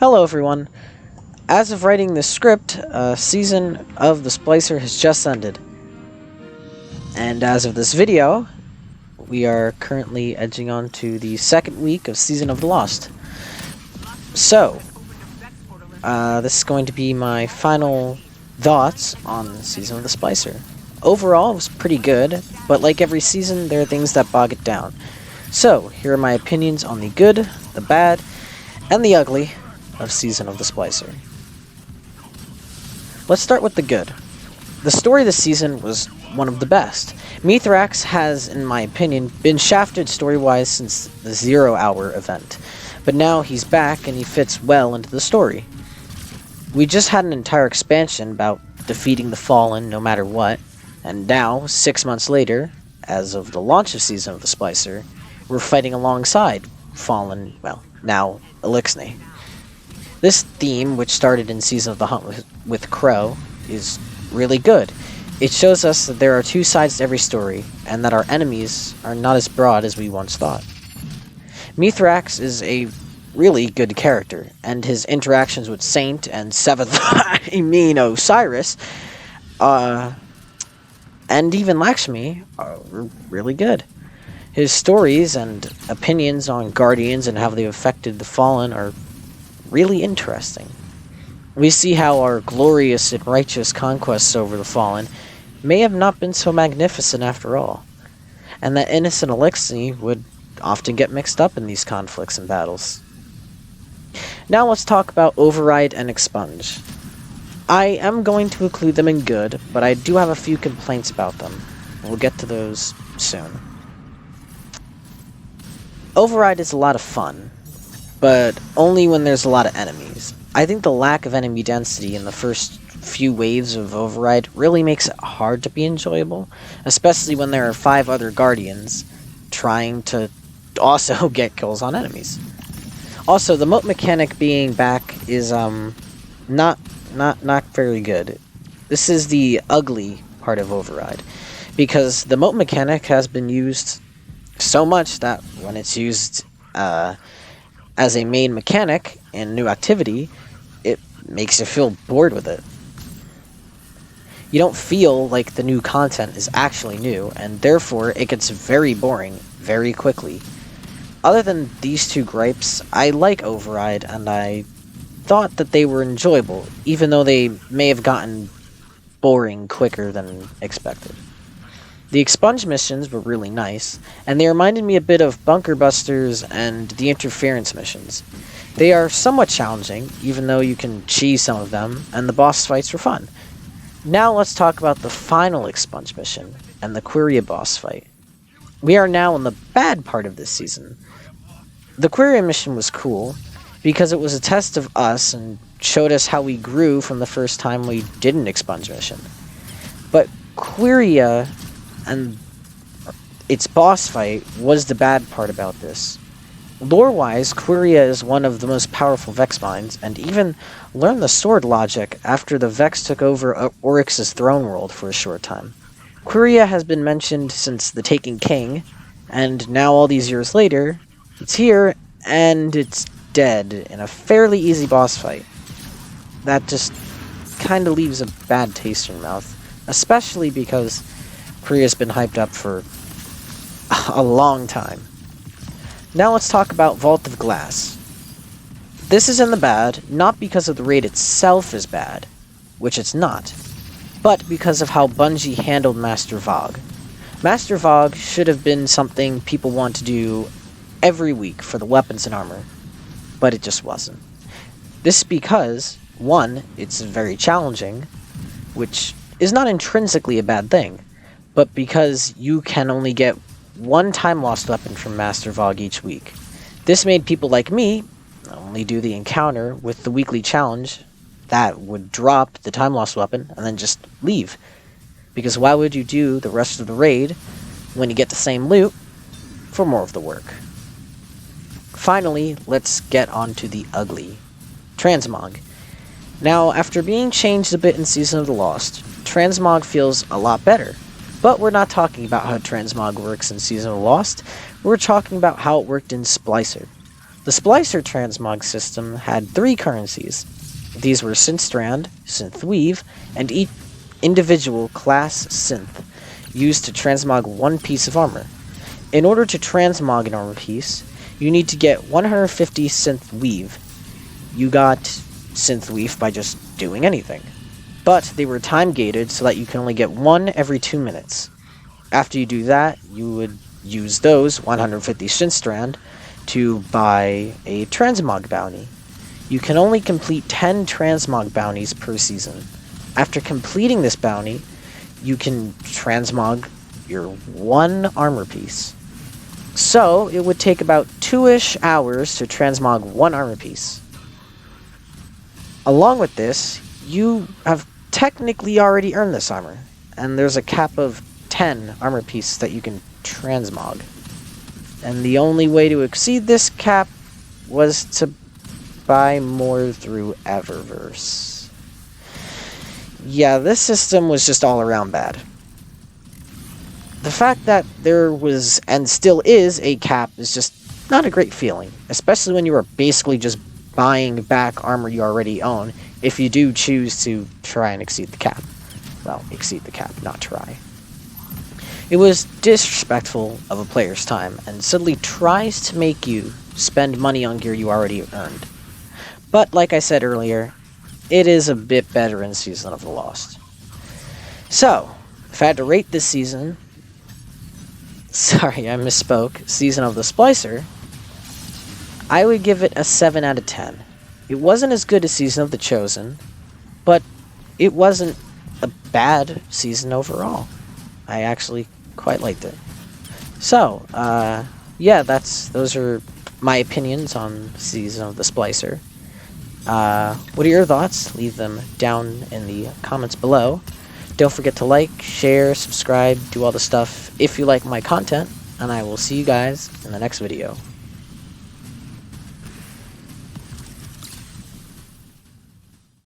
Hello everyone. As of writing this script, season of the Splicer has just ended. And as of this video, we are currently edging on to the second week of Season of the Lost. So, this is going to be my final thoughts on Season of the Splicer. Overall, it was pretty good, but like every season, there are things that bog it down. So, here are my opinions on the good, the bad, and the ugly of Season of the Splicer. Let's start with the good. The story this season was one of the best. Mithrax has, in my opinion, been shafted story-wise since the 0 Hour event, but now he's back and he fits well into the story. We just had an entire expansion about defeating the Fallen no matter what, and now, 6 months later, as of the launch of Season of the Splicer, we're fighting alongside Fallen, well, now Elixir. This theme, which started in Season of the Hunt with Crow, is really good. It shows us that there are two sides to every story, and that our enemies are not as broad as we once thought. Mithrax is a really good character, and his interactions with Saint and Seventh Osiris, and even Lakshmi are really good. His stories and opinions on Guardians and how they've affected the Fallen are really interesting. We see how our glorious and righteous conquests over the Fallen may have not been so magnificent after all, and that innocent Elixir would often get mixed up in these conflicts and battles. Now let's talk about Override and Expunge. I am going to include them in good, but I do have a few complaints about them. We'll get to those soon. Override is a lot of fun, but only when there's a lot of enemies. I think the lack of enemy density in the first few waves of Override really makes it hard to be enjoyable, especially when there are 5 other Guardians trying to also get kills on enemies. Also, the moat mechanic being back is not very good. This is the ugly part of Override, because the moat mechanic has been used so much that when it's used as a main mechanic in new activity, it makes you feel bored with it. You don't feel like the new content is actually new, and therefore it gets very boring very quickly. Other than these two gripes, I like Override, and I thought that they were enjoyable, even though they may have gotten boring quicker than expected. The Expunge missions were really nice, and they reminded me a bit of Bunker Busters and the Interference missions. They are somewhat challenging, even though you can cheese some of them, and the boss fights were fun. Now let's talk about the final Expunge mission, and the Quiria boss fight. We are now in the bad part of this season. The Quiria mission was cool, because it was a test of us and showed us how we grew from the first time we did an Expunge mission. But Quiria and its boss fight was the bad part about this. Lore-wise, Quiria is one of the most powerful Vex minds, and even learned the sword logic after the Vex took over Oryx's throne world for a short time. Quiria has been mentioned since the Taken King, and now all these years later, it's here, and it's dead in a fairly easy boss fight. That just kinda leaves a bad taste in your mouth, especially because Quiria's been hyped up for a long time. Now let's talk about Vault of Glass. This is in the bad, not because of the raid itself is bad, which it's not, but because of how Bungie handled Master Vogue. Master Vogue should have been something people want to do every week for the weapons and armor, but it just wasn't. This is because, one, it's very challenging, which is not intrinsically a bad thing, but because you can only get one time lost weapon from Master Vogue each week. This made people like me only do the encounter with the weekly challenge that would drop the time lost weapon and then just leave. Because why would you do the rest of the raid when you get the same loot for more of the work? Finally, let's get on to the ugly. Transmog. Now, after being changed a bit in Season of the Lost, Transmog feels a lot better. But we're not talking about how Transmog works in Season of the Lost, we're talking about how it worked in Splicer. The Splicer transmog system had 3 currencies. These were Synth Strand, Synth Weave, and each individual class synth used to transmog 1 piece of armor. In order to transmog an armor piece, you need to get 150 Synth Weave. You got Synth Weave by just doing anything. But they were time gated so that you can only get 1 every 2 minutes. After you do that, you would use those 150 Synth Strand to buy a transmog bounty. You can only complete 10 transmog bounties per season. After completing this bounty, you can transmog your 1 armor piece. So, it would take about 2-ish hours to transmog 1 armor piece. Along with this, you have technically already earned this armor, and there's a cap of 10 armor pieces that you can transmog. And the only way to exceed this cap was to buy more through Eververse. Yeah, this system was just all around bad. The fact that there was, and still is, a cap is just not a great feeling, especially when you are basically just buying back armor you already own if you do choose to try and exceed the cap. Well, exceed the cap, not try. It was disrespectful of a player's time, and subtly tries to make you spend money on gear you already earned. But, like I said earlier, it is a bit better in Season of the Lost. So, if I had to rate this season... Sorry, I misspoke. Season of the Splicer, I would give it a 7 out of 10. It wasn't as good as Season of the Chosen, but it wasn't a bad season overall. I actually quite liked it. So, yeah, those are my opinions on Season of the Splicer. What are your thoughts? Leave them down in the comments below. Don't forget to like, share, subscribe, do all the stuff if you like my content, and I will see you guys in the next video.